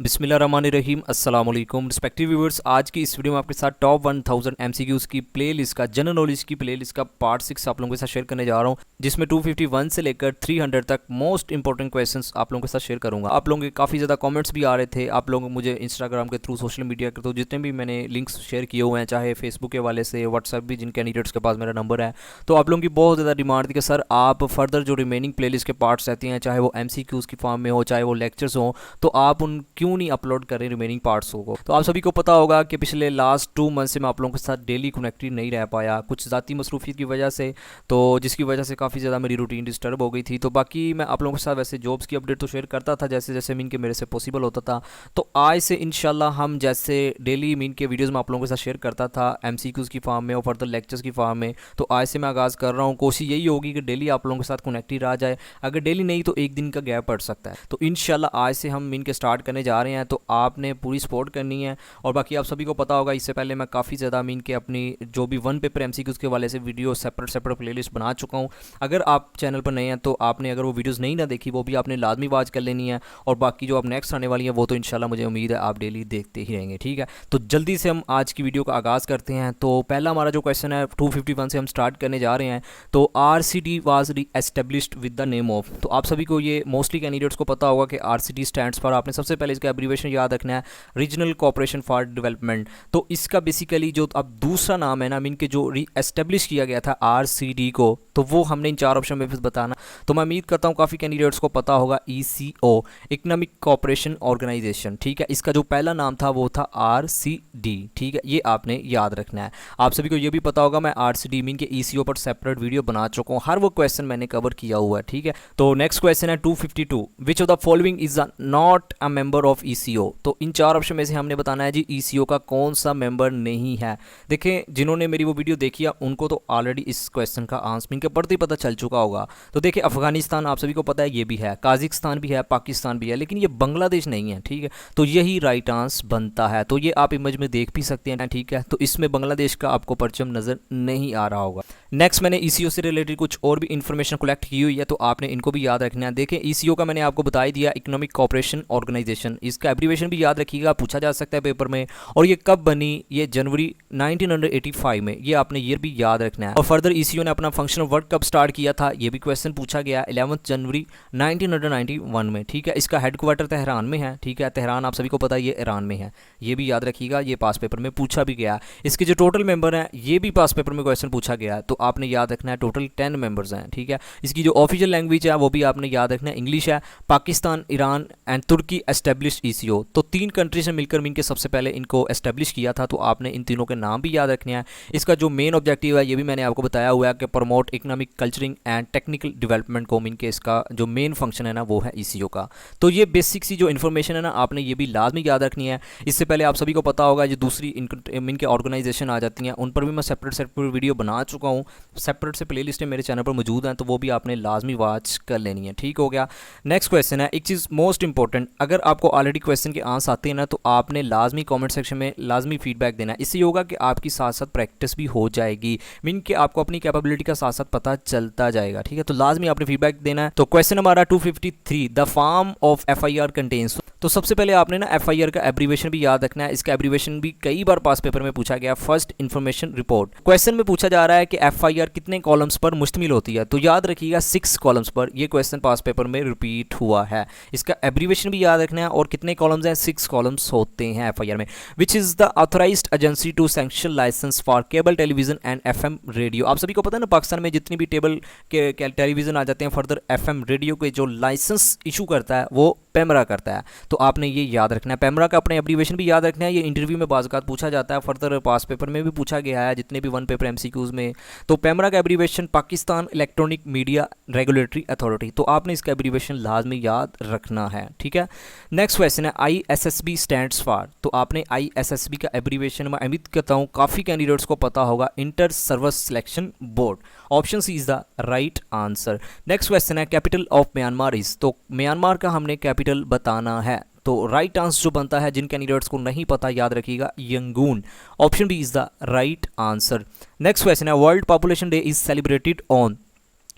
बिस्मिल्लाहिर्रहमानिर्रहीम अस्सलाम वालेकुम रिस्पेक्टिव व्यूअर्स। आज की इस वीडियो में आपके साथ टॉप 1000 एमसीक्यूज़ की प्लेलिस्ट का जनरल नॉलेज की प्लेलिस्ट का पार्ट 6 आप लोगों के साथ शेयर करने जा रहा हूं, जिसमें 251 से लेकर 300 तक मोस्ट इंपॉर्टेंट क्वेश्चंस आप लोगों के साथ शेयर करूंगा। आप लोगों के काफ़ी ज़्यादा कमेंट्स भी आ रहे थे, आप लोग मुझे इंस्टाग्राम के थ्रू, सोशल मीडिया के थ्रू जितने भी मैंने लिंक्स शेयर किए हुए हैं, चाहे फेसबुक के वाले से, व्हाट्सएप भी जिन कैंडिडेट्स के पास मेरा नंबर है, तो आप लोगों की बहुत ज़्यादा डिमांड थी कि सर आप फर्दर जो रिमेनिंग प्लेलिस्ट के पार्ट्स रहते हैं, चाहे वो एमसीक्यूज़ की फॉर्म में हो, चाहे वो लेक्चर्स हो, तो आप उन क्यों नहीं अपलोड करें रिमेनिंग पार्ट्स को। तो आप सभी को पता होगा कि पिछले लास्ट 2 मंथ से मैं आप लोगों के साथ डेली कनेक्टेड नहीं रह पाया, कुछ ज़ाती मसरूफियत की वजह से, तो जिसकी वजह से काफ़ी ज़्यादा मेरी रूटीन डिस्टर्ब हो गई थी। तो बाकी मैं आप लोगों के साथ वैसे जॉब्स की अपडेट तो शेयर करता था जैसे जैसे मीन के मेरे से पॉसिबल होता था। तो आज से इंशाल्लाह हम जैसे डेली मीन के वीडियोज़ में आप लोगों के साथ शेयर करता था एमसीक्यूज़ की फॉर्म में और फर्दर लेक्चर्स की फॉर्म में, तो आज से मैं आगाज़ कर रहा हूँ। कोशिश यही होगी कि डेली आप लोगों के साथ कनेक्टेड रहा जाए, अगर डेली नहीं तो एक दिन का गैप पड़ सकता है। तो इंशाल्लाह आज से हम मीन के स्टार्ट करने जा रहे हैं, तो आपने पूरी सपोर्ट करनी है। और बाकी आप सभी को पता होगा, इससे पहले मैं काफ़ी ज़्यादा मीन के अपनी जो भी वन पेपर एमसीक्यूज़ के वाले से वीडियो सेपरेट प्लेलिस्ट बना चुका हूँ। अगर आप चैनल पर नए हैं तो आपने अगर वो वीडियोज़ नहीं ना देखी, वो भी आपने लाजमी वॉच कर लेनी है। और बाकी जो अब नेक्स्ट आने वाली है वो तो इंशाल्लाह मुझे उम्मीद है आप डेली देखते ही रहेंगे, ठीक है। तो जल्दी से हम आज की वीडियो का आगाज़ करते हैं। तो पहला हमारा जो क्वेश्चन है 251 से हम स्टार्ट करने जा रहे हैं। तो RCT वाज री established with the name of, तो आप सभी को ये मोस्टली कैंडिडेट्स को पता होगा कि RCT स्टैंड्स फॉर, आपने सबसे पहले इसका एब्रीविएशन याद रखना है, रीजनल कोऑपरेशन फॉर डेवलपमेंट। तो इसका बेसिकली जो अब दूसरा नाम है ना मीन के जो री एस्टेब्लिश किया गया था RCD को, तो वो हमने इन 4 ऑप्शन में फिर बताना। तो मैं उम्मीद करता हूँ काफ़ी कैंडिडेट्स को पता होगा ECO, इकोनॉमिक कोऑपरेशन ऑर्गेनाइजेशन, ठीक है। इसका जो पहला नाम था वो था RCD, ठीक है, ये आपने याद रखना है। आप सभी को ये भी पता होगा मैं RCD मीन के ECO पर सेपरेट वीडियो बना चुका हूँ, हर वो क्वेश्चन मैंने कवर किया हुआ है, ठीक है। तो नेक्स्ट क्वेश्चन है 252, विच of the following is not a member of ECO। तो इन 4 ऑप्शन में से हमने बताना है जी ECO का कौन सा मेंबर नहीं है। देखें, जिन्होंने मेरी वो वीडियो देखी है उनको तो ऑलरेडी इस क्वेश्चन का आंसर इनके पढ़ते ही पता चल चुका होगा। तो देखिए, अफगानिस्तान आप सभी को पता है ये भी है, काजिकिस्तान भी है, पाकिस्तान भी है, लेकिन ये बांग्लादेश नहीं है, ठीक है। तो यही राइट आंसर बनता है। तो ये आप इमेज में देख भी सकते हैं, ठीक है। तो इसमें बांग्लादेश का आपको परचम नज़र नहीं आ रहा होगा। नेक्स्ट मैंने ECO से रिलेटेड कुछ और भी इन्फॉर्मेशन कलेक्ट की हुई है, तो आपने इनको भी याद रखना है। देखें, ECO का मैंने आपको बता ही दिया, इकोनॉमिक कोऑपरेशन ऑर्गेनाइजेशन, इसका एब्रीविएशन भी याद रखिएगा, पूछा जा सकता है पेपर में। और ये कब बनी, ये जनवरी 1985 में, ये आपने ईयर भी याद रखना है। और फर्दर ECO ने अपना फंक्शनल वर्क कब स्टार्ट किया था, ये भी क्वेश्चन पूछा गया 11 जनवरी 1991 में, ठीक है। इसका हेडक्वार्टर तेहरान में है, ठीक है। तेहरान आप सभी को पता है ये ईरान में है, ये भी याद रखिएगा, ये पास पेपर में पूछा भी गया। इसके जो टोटल मेंबर हैं ये भी पास पेपर में क्वेश्चन पूछा गया है, तो आपने याद रखना है टोटल 10 मेंबर्स हैं, ठीक है। इसकी जो ऑफिशियल लैंग्वेज है वो भी आपने याद रखना है, इंग्लिश है। Pakistan, Iran and Turkey established ECO, तो 3 कंट्रीज ने मिलकर मिलकर सबसे पहले इनको एस्टेब्लिश किया था, तो आपने इन तीनों के नाम भी याद रखने हैं। इसका जो मेन ऑब्जेक्टिव है ये भी मैंने आपको बताया हुआ है कि promote economic, culturing and technical development को, मिन के इसका जो मेन फंक्शन है ना वो है ECO का। तो ये बेसिक सी जो इन्फॉर्मेशन है ना आपने ये भी लाजमी याद रखनी है। इससे पहले आप सभी को पता होगा जो दूसरी मिन के ऑर्गेनाइजेशन आ जाती हैं उन पर भी मैं सेपरेट वीडियो बना चुका हूँ, सेपरेट से प्ले लिस्टें मेरे चैनल पर मौजूद हैं, तो वो भी आपने लाजमी वॉच कर लेनी है, ठीक हो गया। नेक्स्ट क्वेश्चन है, एक चीज़ मोस्ट इंपॉर्टेंट, अगर आपको ऑलरेडी क्वेश्चन के आंसर आते हैं ना तो आपने लाजमी कमेंट सेक्शन में लाजमी फीडबैक देना है। इससे होगा कि आपकी साथ साथ प्रैक्टिस भी हो जाएगी, मीन कि आपको अपनी कैपेबिलिटी का साथ साथ पता चलता जाएगा, ठीक है। तो लाजमी आपने फीडबैक देना है। तो क्वेश्चन हमारा 253, the form of FIR contains. तो सबसे पहले आपने ना FIR का एब्रीविएशन भी याद रखना है। इसका एब्रीविएशन भी कई बार पास पेपर में पूछा गया, फर्स्ट इंफॉर्मेशन रिपोर्ट। क्वेश्चन में पूछा जा रहा है कि FIR कितने कॉलम्स पर मुश्तमिल होती है, तो याद रखिएगा 6 कॉलम्स पर। ये क्वेश्चन पास पेपर में रिपीट हुआ है। इसका एब्रीविएशन भी याद रखना है, और कितने कॉलम्स हैं, 6 कॉलम्स होते हैं FIR में। Which is the authorized agency to sanction license for cable television and FM radio. आप सभी को पता है ना, पाकिस्तान में जितनी भी टेबल के टेलीविजन आ जाते हैं, फर्दर FM रेडियो के जो लाइसेंस इशू करता है वो पेमरा करता है, तो आपने ये याद रखना है। पेमरा का अपने एब्रीविएशन भी याद रखना है, ये इंटरव्यू में बाज़-औक़ात पूछा जाता है, फर्दर पास पेपर में भी पूछा गया है जितने भी वन पेपर MCQs में। तो पेमरा का abbreviation Pakistan electronic media regulatory authority, तो आपने इसका एब्रीविएशन लाजमी याद रखना है, ठीक है। नेक्स्ट क्वेश्चन है ISSB स्टैंड्स फॉर, तो आपने ISSB का एब्रीविएशन मैं उम्मीद करता हूँ काफ़ी कैंडिडेट्स को पता होगा, inter service selection board. Option C is the right answer. Next question है कैपिटल ऑफ म्यांमार इज़, तो म्यांमार का हमने कैपिटल बताना है। तो राइट आंसर जो बनता है, जिन कैंडिडेट्स को नहीं पता याद रखिएगा, Yangon. Option B is the right answer. Next question है world population day is celebrated on,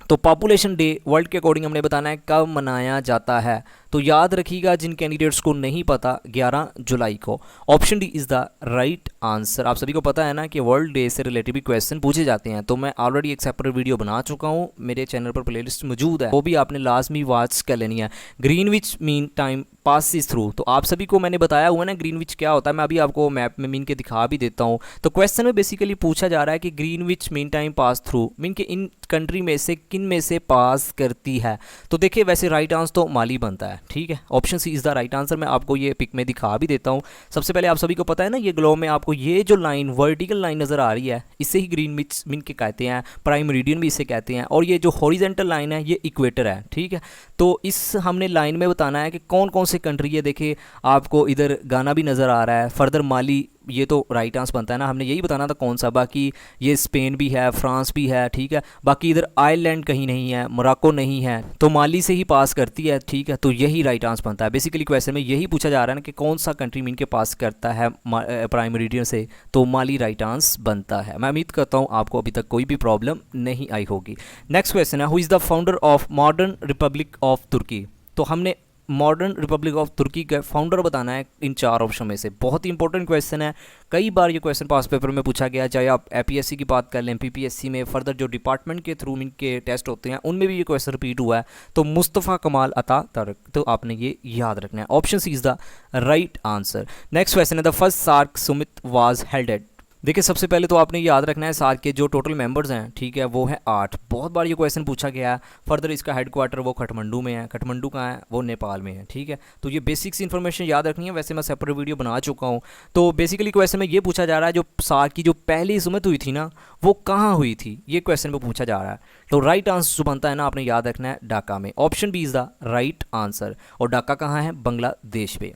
तो पॉपुलेशन डे वर्ल्ड के अकॉर्डिंग हमने बताना है कब मनाया जाता है। तो याद रखिएगा जिन कैंडिडेट्स को नहीं पता 11 जुलाई को। Option D is the right answer. आप सभी को पता है ना कि वर्ल्ड डे से रिलेटेड भी क्वेश्चन पूछे जाते हैं, तो मैं ऑलरेडी एक सेपरेट वीडियो बना चुका हूँ, मेरे चैनल पर प्लेलिस्ट मौजूद है, वो भी आपने लाजमी वॉच कर लेनी है। Greenwich mean time passes through, तो आप सभी को मैंने बताया हुआ ना ग्रीनविच क्या होता है, मैं अभी आपको मैप में मीन के दिखा भी देता हूँ। तो क्वेश्चन में बेसिकली पूछा जा रहा है कि Greenwich mean time pass through mean के इन कंट्री में से किन में से पास करती है। तो देखिए वैसे राइट आंसर तो माली बनता है, ठीक है, option C is the right answer. मैं आपको ये पिक में दिखा भी देता हूँ। सबसे पहले आप सभी को पता है ना ये ग्लोब में आपको ये जो लाइन वर्टिकल लाइन नज़र आ रही है, इसे ही ग्रीनविच मीन के कहते हैं, प्राइम मेरिडियन भी इसे कहते हैं, और ये जो हॉरिजेंटल लाइन है ये इक्वेटर है, ठीक है। तो इस हमने लाइन में बताना है कि कौन कौन से कंट्री है। देखिए आपको इधर गाना भी नज़र आ रहा है, फर्दर माली, ये तो राइट आंसर बनता है ना, हमने यही बताना था कौन सा। बाकी ये स्पेन भी है, फ्रांस भी है, ठीक है। बाकी इधर आयरलैंड कहीं नहीं है, मोरक्को नहीं है, तो माली से ही पास करती है, ठीक है। तो यही राइट आंसर बनता है। बेसिकली क्वेश्चन में यही पूछा जा रहा है ना कि कौन सा कंट्री मीन के पास करता है प्राइम मेरिडियन से, तो माली राइट आंसर बनता है। मैं उम्मीद करता हूँ आपको अभी तक कोई भी प्रॉब्लम नहीं आई होगी। नेक्स्ट क्वेश्चन है, who is the founder of modern republic of Turkey. तो हमने मॉडर्न रिपब्लिक ऑफ तुर्की का फाउंडर बताना है इन 4 ऑप्शन में से। बहुत ही इंपॉर्टेंट क्वेश्चन है, कई बार ये क्वेश्चन पास पेपर में पूछा गया, चाहे आप एपीएससी की बात कर लें, पीपीएससी में, फर्दर जो डिपार्टमेंट के थ्रू इनके टेस्ट होते हैं उनमें भी ये क्वेश्चन रिपीट हुआ है। तो मुस्तफ़ा कमाल अतातुर्क, तो आपने ये याद रखना है, option C is the right answer. Next question है, the first SAARC summit was held at. देखिए सबसे पहले तो आपने याद रखना है सार्क के जो टोटल मेंबर्स हैं, ठीक है, वो है 8। बहुत बार ये क्वेश्चन पूछा गया है। फर्दर इसका हेडक्वार्टर वो काठमांडू में है, काठमांडू कहाँ है, वो नेपाल में है, ठीक है। तो ये बेसिक्स इन्फॉर्मेशन याद रखनी है, वैसे मैं सेपरेट वीडियो बना चुका हूँ। तो बेसिकली क्वेश्चन में ये पूछा जा रहा है जो सार्क की जो पहली सुमित हुई थी ना, वो कहाँ हुई थी, ये क्वेश्चन में पूछा जा रहा है। तो राइट आंसर जो बनता है ना, आपने याद रखना है ढाका में, option B is the right answer. और ढाका कहाँ है, बांग्लादेश पे।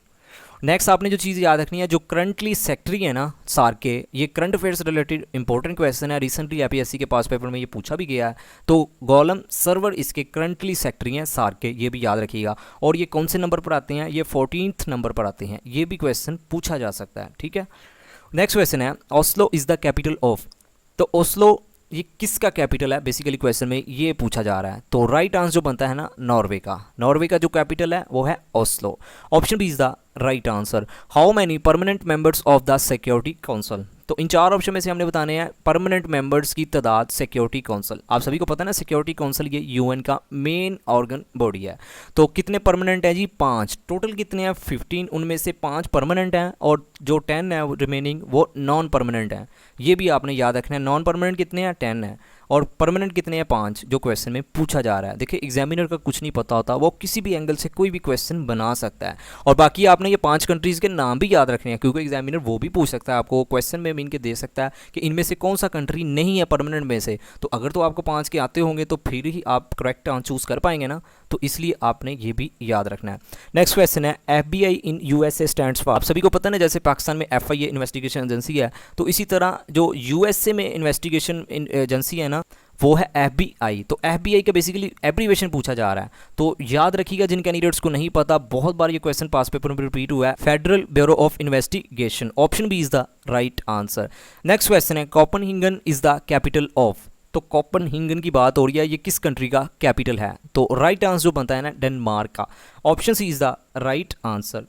नेक्स्ट आपने जो चीज़ याद रखनी है, जो करंटली सेक्रेटरी है ना सार्क के, ये current affairs related important question है, रिसेंटली एपीएससी के पास पेपर में ये पूछा भी गया है। तो गोलम सर्वर इसके करंटली सेक्रेटरी हैं सार्क के, ये भी याद रखिएगा। और ये कौन से नंबर पर आते हैं, ये 14th नंबर पर आते हैं, ये भी क्वेश्चन पूछा जा सकता है, ठीक है। नेक्स्ट क्वेश्चन है, Oslo is the capital of. तो ओस्लो ये किसका कैपिटल है, बेसिकली क्वेश्चन में ये पूछा जा रहा है। तो राइट आंसर जो बनता है ना, नॉर्वे का। नॉर्वे का जो कैपिटल है वो है Oslo, option B is the right answer. How many permanent members of the security council. तो इन 4 ऑप्शन में से हमने बताने हैं परमानेंट मेंबर्स की तादाद सिक्योरिटी काउंसिल। आप सभी को पता है ना सिक्योरिटी काउंसिल ये यूएन का मेन ऑर्गन बॉडी है। तो कितने परमानेंट है जी, 5। टोटल कितने हैं, 15। उनमें से 5 परमानेंट हैं और जो 10 है रिमेनिंग वो नॉन परमानेंट हैं। ये भी आपने याद रखना है, नॉन परमानेंट कितने हैं, 10 है, और परमानेंट कितने हैं, 5, जो क्वेश्चन में पूछा जा रहा है। देखिए एग्जामिनर का कुछ नहीं पता होता, वो किसी भी एंगल से कोई भी क्वेश्चन बना सकता है। और बाकी आपने ये 5 कंट्रीज़ के नाम भी याद रखने हैं, क्योंकि एग्जामिनर वो भी पूछ सकता है आपको क्वेश्चन में मीन के दे सकता है कि इनमें से कौन सा कंट्री नहीं है परमानेंट में से। तो अगर तो आपको 5 के आते होंगे तो फिर ही आप करेक्ट आंसर चूज़ कर पाएंगे ना, तो इसलिए आपने ये भी याद रखना है। नेक्स्ट क्वेश्चन है, FBI in USA stands for. आप सभी को पता है ना, जैसे पाकिस्तान में FIA इन्वेस्टिगेशन एजेंसी है, तो इसी तरह जो USA में इन्वेस्टिगेशन एजेंसी है ना, वो है FBI। तो FBI का बेसिकली एब्रीवेशन पूछा जा रहा है। तो याद रखिएगा जिन कैंडिडेट्स को नहीं पता, बहुत बार ये क्वेश्चन पास पेपर में रिपीट हुआ है, federal bureau of investigation, option B is the right answer. Next question है, Copenhagen is the capital of. तो कोपेनहेगन की बात हो रही है, ये किस कंट्री का कैपिटल है। तो राइट आंसर जो बनता है ना, डेनमार्क का, option C is the right answer.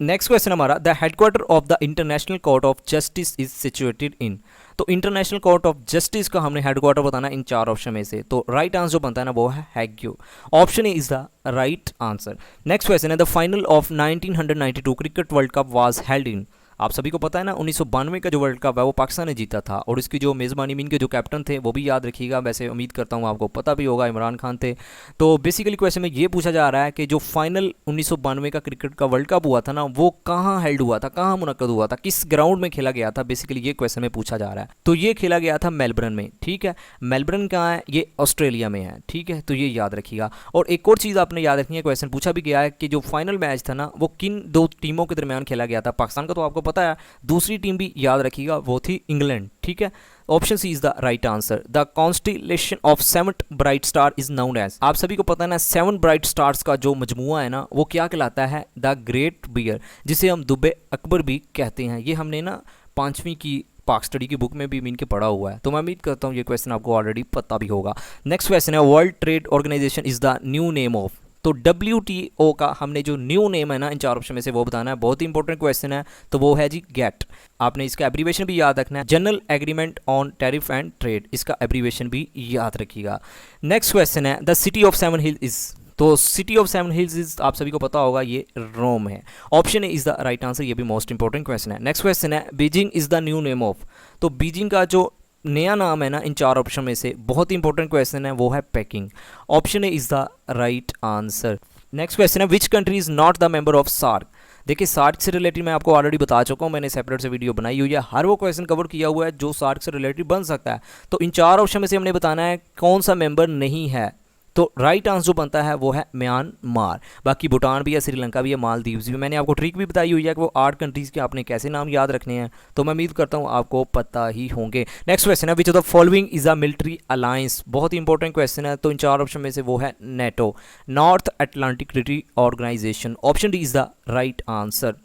Next question हमारा, the headquarter of the international court of justice is situated in. तो इंटरनेशनल कोर्ट ऑफ जस्टिस का हमने हेडक्वार्टर बताना इन 4 ऑप्शन में से। तो राइट आंसर जो बनता है ना, वो है Hague, option A is the right answer. Next question है, the final of 1992 cricket world cup was held in. आप सभी को पता है ना 1992 का जो वर्ल्ड कप है वो पाकिस्तान ने जीता था, और इसकी जो मेज़बानी मीन के जो कैप्टन थे वो भी याद रखिएगा, वैसे उम्मीद करता हूँ आपको पता भी होगा, इमरान खान थे। तो बेसिकली क्वेश्चन में ये पूछा जा रहा है कि जो फाइनल 1992 का क्रिकेट का वर्ल्ड कप हुआ था ना, वो कहाँ हेल्ड हुआ था, कहाँ मुनक्कद हुआ था, किस ग्राउंड में खेला गया था, बेसिकली ये क्वेश्चन में पूछा जा रहा है। तो ये खेला गया था मेलबर्न में, ठीक है। मेलबर्न कहाँ है, ये ऑस्ट्रेलिया में है, ठीक है। तो ये याद रखिएगा। और एक और चीज़ आपने याद रखनी है, क्वेश्चन पूछा भी गया है कि जो फाइनल मैच था ना, वो किन 2 टीमों के दरमियान खेला गया था। पाकिस्तान का तो आपको पता है, दूसरी टीम भी याद रखिएगा, वो थी इंग्लैंड, ठीक है। Option C is the right answer. The constellation of 7 bright star is known as. आप सभी को पता है ना, 7 ब्राइट स्टार्स का जो मजमुआ है ना, वो क्या कहलाता है, द ग्रेट बियर, जिसे हम दुबे अकबर भी कहते हैं। ये हमने ना 5वीं की पाक स्टडी की बुक में भी मीन के पढ़ा हुआ है, तो मैं उम्मीद करता हूँ ये क्वेश्चन आपको ऑलरेडी पता भी होगा। नेक्स्ट क्वेश्चन है, world trade organization is the new name of. तो WTO का हमने जो न्यू नेम है ना इन चार ऑप्शन में से वो बताना है, बहुत ही इंपॉर्टेंट क्वेश्चन है। तो वो है जी गेट। आपने इसका एब्रीवेशन भी याद रखना है, general agreement on tariff and trade, इसका एब्रीवेशन भी याद रखिएगा। नेक्स्ट क्वेश्चन है the city of seven hills is. तो city of seven hills is आप सभी को पता होगा ये रोम है। Option A is the right answer, ये भी मोस्ट इंपॉर्टेंट क्वेश्चन है। नेक्स्ट क्वेश्चन है Beijing is the new name of. तो बीजिंग का जो नया नाम है ना इन चार ऑप्शन में से, बहुत ही इंपॉर्टेंट क्वेश्चन है, वो है Peking. Option A is the right answer. Next question है which country is not the member of SAARC. देखिए सार्क से रिलेटेड मैं आपको ऑलरेडी बता चुका हूँ, मैंने सेपरेट से वीडियो बनाई हुई है, हर वो क्वेश्चन कवर किया हुआ है जो सार्क से रिलेटेड बन सकता है। तो इन चार ऑप्शन में से हमने बताना है कौन सा मेंबर नहीं है। तो राइट आंसर जो बनता है वो है म्यांमार। बाकी भूटान भी है, श्रीलंका भी है, मालदीव्स भी। मैंने आपको ट्रिक भी बताई हुई है कि वो 8 कंट्रीज़ के आपने कैसे नाम याद रखने हैं, तो मैं उम्मीद करता हूँ आपको पता ही होंगे। नेक्स्ट क्वेश्चन है which of the following is a military alliance. बहुत ही इंपॉर्टेंट क्वेश्चन है। तो इन चार ऑप्शन में से वो है NATO, North Atlantic Treaty Organisation. Option D is the right answer.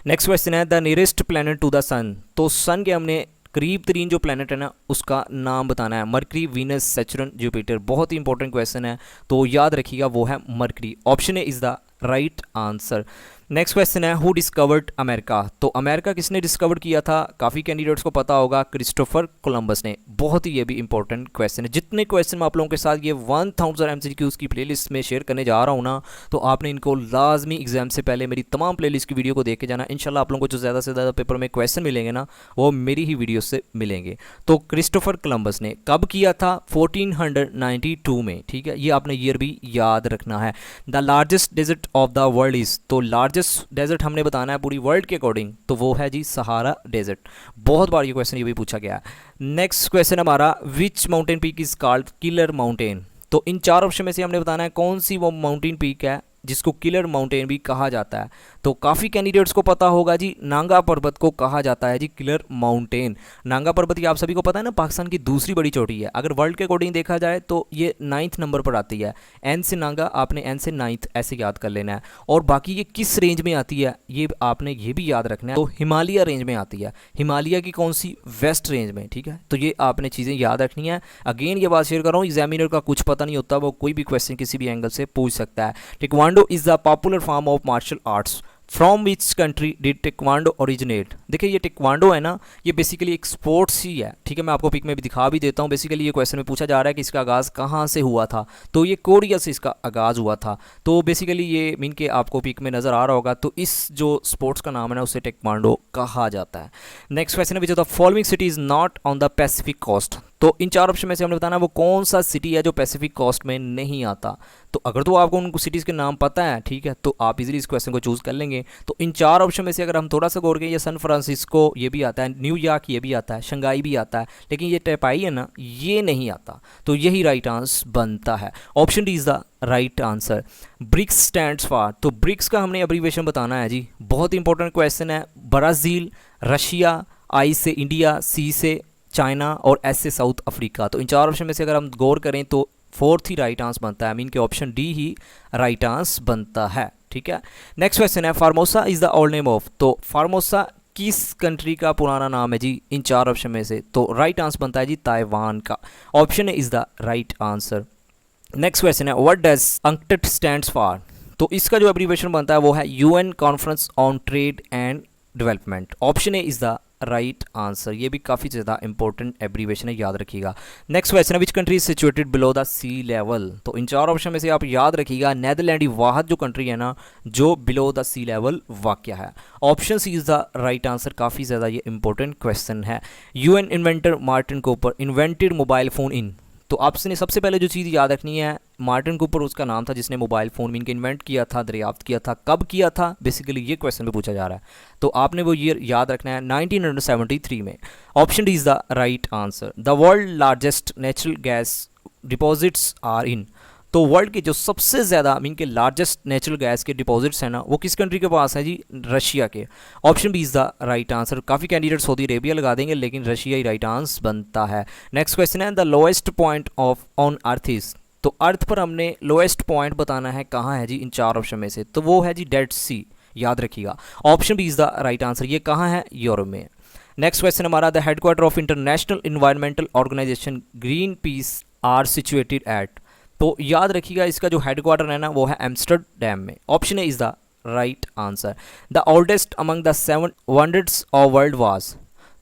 Next question है the nearest planet to the sun. तो सन के हमने करीब तरीन जो प्लैनेट है ना उसका नाम बताना है। Mercury, Venus, Saturn, Jupiter. बहुत ही इंपॉर्टेंट क्वेश्चन है, तो याद रखिएगा वो है mercury. Option A is the right answer. Next question है हु डिस्कवर्ड अमेरिका। तो अमेरिका किसने डिस्कवर किया था, काफ़ी कैंडिडेट्स को पता होगा, क्रिस्टोफर कोलंबस ने। बहुत ही ये भी इंपॉर्टेंट क्वेश्चन है। जितने क्वेश्चन मैं आप लोगों के साथ ये 1000 MCQs की प्लेलिस्ट में शेयर करने जा रहा हूँ ना, तो आपने इनको लाजमी एग्जाम से पहले मेरी तमाम प्लेलिस्ट की वीडियो को देख के जाना। इंशाल्लाह आप लोगों को जो ज़्यादा से ज़्यादा पेपर में क्वेश्चन मिलेंगे ना वो मेरी ही वीडियो से मिलेंगे। तो क्रिस्टोफर कोलंबस ने कब किया था, 1492 में। ठीक है, ये आपने ईयर भी याद रखना है। The largest desert of the world is. तो लार्जेस्ट डेजर्ट हमने बताना है पूरी वर्ल्ड के अकॉर्डिंग, तो वो है जी सहारा डेजर्ट। बहुत बार ये क्वेश्चन ये भी पूछा गया है। नेक्स्ट क्वेश्चन हमारा which mountain peak is called killer mountain. तो इन चार ऑप्शन में से हमने बताना है कौन सी वो माउंटेन पीक है जिसको किलर माउंटेन भी कहा जाता है। तो काफ़ी कैंडिडेट्स को पता होगा जी, नांगा पर्वत को कहा जाता है जी किलर माउंटेन। नांगा पर्वत ये आप सभी को पता है ना, पाकिस्तान की दूसरी बड़ी चोटी है। अगर वर्ल्ड के अकॉर्डिंग देखा जाए तो ये 9th नंबर पर आती है। एन से नांगा, आपने एन से 9th ऐसे याद कर लेना है। और बाकी ये किस रेंज में आती है ये आपने ये भी याद रखना है। तो हिमालय रेंज में आती है। हिमालय की कौन सी, वेस्ट रेंज में। ठीक है, तो ये आपने चीज़ें याद रखनी है। अगेन ये बात शेयर कर रहा हूँ, एग्जामिनर का कुछ पता नहीं होता, वो कोई भी क्वेश्चन किसी भी एंगल से पूछ सकता है। Taekwondo is the popular form of martial arts. From which country did taekwondo originate. देखिए ये टेक्वांडो है ना, ये बेसिकली एक स्पोर्ट्स ही है। ठीक है, मैं आपको पिक में भी दिखा भी देता हूँ। बेसिकली ये क्वेश्चन में पूछा जा रहा है कि इसका आगाज़ कहाँ से हुआ था, तो ये कोरिया से इसका आगाज़ हुआ था। तो बेसिकली ये मीन के आपको पिक में नज़र आ रहा होगा, तो इस जो स्पोर्ट्स का नाम है ना उसे टेक्वांडो कहा जाता है। नेक्स्ट क्वेश्चन है which of the following city is not on the pacific coast. तो इन चार ऑप्शन में से हमने बताना वो कौन सा सिटी है जो पैसिफिक कोस्ट में नहीं आता। तो अगर तो आपको उन सिटीज़ के नाम पता है, ठीक है, तो आप इजीली इस क्वेश्चन को चूज़ कर लेंगे। तो इन चार ऑप्शन में से अगर हम थोड़ा सा गौर करें, ये सैन फ्रांसिस्को ये भी आता है, न्यूयॉर्क ये भी आता है, शंघाई भी आता है, लेकिन ये टैपाई है ना ये नहीं आता। तो यही राइट आंसर बनता है। Option D is the right answer. BRICS stands for. तो ब्रिक्स का हमने अब्रीविएशन बताना है जी, बहुत इंपॉर्टेंट क्वेश्चन है। ब्राज़ील, रशिया, आई से इंडिया, सी से चाइना और एस से साउथ अफ्रीका। तो इन चार ऑप्शन में से अगर हम गौर करें तो फोर्थ ही राइट आंसर बनता है। मीन के ऑप्शन डी ही राइट आंसर बनता है। ठीक है, नेक्स्ट क्वेश्चन है Formosa is the old name of. तो फार्मोसा किस कंट्री का पुराना नाम है जी इन चार ऑप्शन में से। तो राइट आंसर बनता है जी ताइवान का। Option A is the right answer. Next question है व्हाट डज अंक्टेड स्टैंड्स फॉर। तो इसका जो एब्रीविएशन बनता है वो है UN conference on trade and development. Option A is the right answer. ये भी काफ़ी ज़्यादा इंपॉर्टेंट एब्रीविएशन है, याद रखिएगा। नेक्स्ट क्वेश्चन है which country is situated below the sea level. तो इन चार ऑप्शन में से आप याद रखिएगा नेदरलैंड वाहद जो कंट्री है ना जो बिलो द सी लेवल वाक़या है। Option C is the right answer. काफ़ी ज़्यादा ये इंपॉर्टेंट क्वेश्चन है। UN inventor Martin Cooper invented mobile phone in. तो आपने सबसे पहले जो चीज़ याद रखनी है, मार्टिन कूपर उसका नाम था जिसने मोबाइल फ़ोन मीन के इन्वेंट किया था, दरियाफ्त किया था। कब किया था, बेसिकली ये क्वेश्चन में पूछा जा रहा है। तो आपने वो ईयर याद रखना है 1973 में। Option D is the right answer. The world largest natural gas deposits are in. तो वर्ल्ड के जो सबसे ज़्यादा मीन के लार्जेस्ट नेचुरल गैस के डिपॉजिट्स हैं ना वो किस कंट्री के पास है जी, रशिया के। Option B is the right answer. काफ़ी कैंडिडेट सऊदी अरेबिया लगा देंगे लेकिन रशिया ही राइट आंसर बनता है। नेक्स्ट क्वेश्चन है the lowest point of on earth is. तो अर्थ पर हमने लोएस्ट पॉइंट बताना है कहाँ है जी इन चार ऑप्शन में से। तो वो है जी डेड सी, याद रखिएगा। Option B is the right answer. ये कहाँ है, यूरोप में। नेक्स्ट क्वेश्चन हमारा the headquarter of international environmental organization Greenpeace are situated at. तो याद रखिएगा इसका जो हेडक्वार्टर है ना वो है एम्स्टर्डम में। Option A is the right answer. The oldest among the 7 wonders of world was,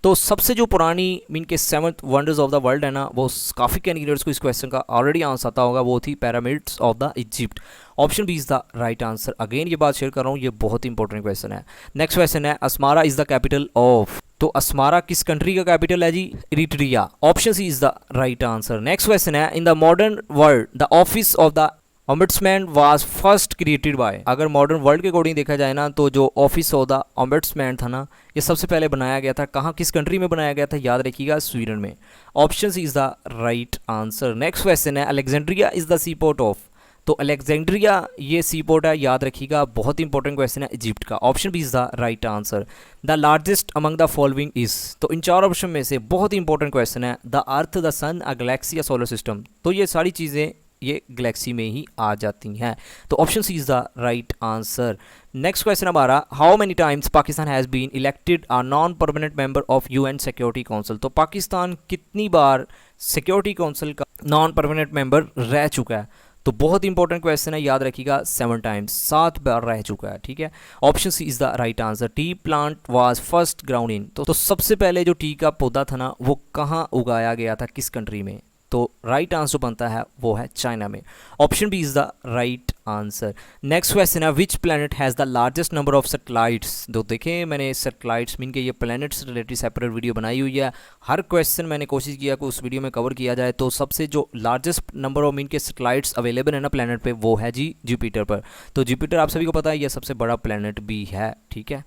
तो सबसे जो पुरानी मीन के 7 वंडर्स ऑफ द वर्ल्ड है ना, वो काफ़ी कैंडिडेट्स को इस क्वेश्चन का ऑलरेडी आंसर आता होगा, वो थी pyramids of the Egypt. Option B is the right answer. Again ये बात शेयर कर रहा हूँ, ये बहुत इंपॉर्टेंट क्वेश्चन है। नेक्स्ट क्वेश्चन है Asmara is the capital of, तो अस्मारा किस कंट्री का कैपिटल है जी? Eritrea. Option C is the right answer. Next question है in the modern world the office of the ombudsman was first created by, अगर modern world के according देखा जाए ना तो जो ऑफिस ऑफ द ओम्बड्समैन था ना, ये सबसे पहले बनाया गया था कहाँ, किस कंट्री में बनाया गया था? याद रखिएगा स्वीडन में। Option is the right answer. Next question है Alexandria is the sea port of, तो अलेक्जेंड्रिया ये सी पोर्ट है, याद रखिएगा, बहुत इंपॉर्टेंट क्वेश्चन है इजिप्ट का। Option B is the right answer. The largest among the following is, तो इन चार ऑप्शन में से बहुत इंपॉर्टेंट क्वेश्चन है the earth, the sun, a galaxy, या सोलर सिस्टम, तो ये सारी चीज़ें ये गैलेक्सी में ही आ जाती हैं, तो option C is the right answer. Next question हमारा how many times Pakistan has been elected a non permanent member of UN security council, तो पाकिस्तान कितनी बार सिक्योरिटी काउंसिल का नॉन परमानेंट मेंबर रह चुका है? तो बहुत इंपॉर्टेंट क्वेश्चन है, याद रखिएगा 7 टाइम्स, 7 बार रह चुका है, ठीक है। Option C is the right answer. Tea plant was first ground in, तो सबसे पहले जो टी का पौधा था ना वो कहाँ उगाया गया था, किस कंट्री में? तो राइट आंसर बनता है वो है चाइना में। Option B is the right answer. Next question है which planet has the largest number of satellites, तो देखें मैंने सैटेलाइट्स मीन के ये प्लैनेट्स रिलेटेड सेपरेट वीडियो बनाई हुई है, हर क्वेश्चन मैंने कोशिश किया कि उस वीडियो में कवर किया जाए। तो सबसे जो लार्जेस्ट नंबर ऑफ मीन के सैटेलाइट्स अवेलेबल है ना प्लैनेट पे, वो है जी जुपिटर पर। तो जुपिटर आप सभी को पता है ये सबसे बड़ा प्लैनेट भी है, ठीक है।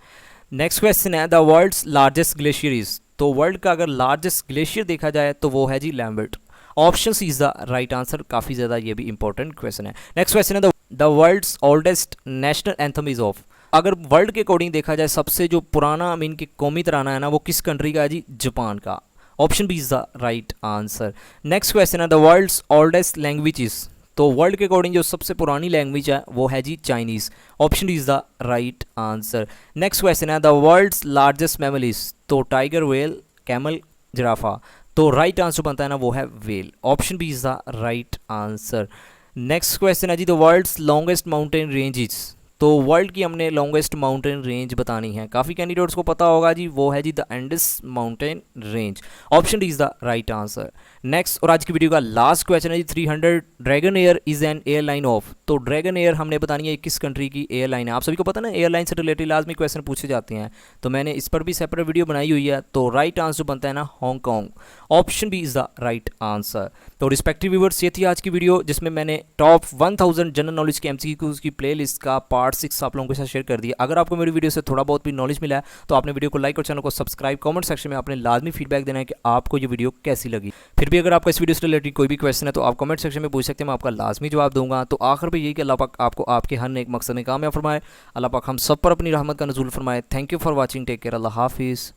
नेक्स्ट क्वेश्चन है the world's largest glacier is, तो वर्ल्ड का अगर लार्जेस्ट ग्लेशियर देखा जाए तो वो है जी Lambert. Option C is the right answer, काफ़ी ज़्यादा ये भी इंपॉर्टेंट क्वेश्चन है। नेक्स्ट क्वेश्चन है the world's oldest national anthem is of, अगर वर्ल्ड के अकॉर्डिंग देखा जाए सबसे जो पुराना मीन की कौमी तराना है ना वो किस कंट्री का है जी? जापान का। Option B is the right answer. Next question है the world's oldest language is, तो वर्ल्ड के अकॉर्डिंग जो सबसे पुरानी लैंग्वेज है वो है जी Chinese. Option D is the right answer. Next question है the world's largest mammal is, तो टाइगर, व्हेल, कैमल, जिराफा, तो राइट आंसर बनता है ना वो है whale. Option B is the right answer. Next question है जी the world's longest mountain ranges, तो वर्ल्ड की हमने लॉन्गेस्ट माउंटेन रेंज बतानी है, काफ़ी कैंडिडेट्स को पता होगा जी, वो है जी the Andes mountain range. Option D is the right answer. Next और आज की वीडियो का लास्ट क्वेश्चन है जी 300 Dragon Air is an airline of, तो ड्रैगन एयर हमने बतानी है किस कंट्री की एयरलाइन है। आप सभी को पता ना एयरलाइन से रिलेटेड लाजमी क्वेश्चन पूछे जाते हैं, तो मैंने इस पर भी सेपरेट वीडियो बनाई हुई है। तो राइट आंसर बनता है ना Hong Kong. Option B is the right answer. तो रिस्पेक्टिव व्यूअर्स ये थी आज की वीडियो जिसमें मैंने टॉप 1000 जनरल नॉलेज के एमसीक्यूज की प्लेलिस्ट का पार्ट 6 आप लोगों के साथ शेयर कर दिया। अगर आपको मेरी वीडियो से थोड़ा बहुत भी नॉलेज मिला है तो आपने वीडियो को लाइक और चैनल को सब्सक्राइब, कमेंट सेक्शन में आपने लाजमी फीडबैक देना है कि आपको ये वीडियो कैसी लगी। फिर भी अगर आपका इस वीडियो से रिलेटेड कोई भी क्वेश्चन है तो आप कमेंट सेक्शन में पूछ सकते हैं, मैं आपका लाजमी जवाब दूंगा। तो आखिर पे यही कि अल्लाह पाक आपको आपके हर नेक मकसद में कामयाब फरमाए, अल्लाह पाक हम सब पर अपनी रहमत का नज़ूल फरमाए। Thank you for watching, take care, अल्लाह हाफिज़।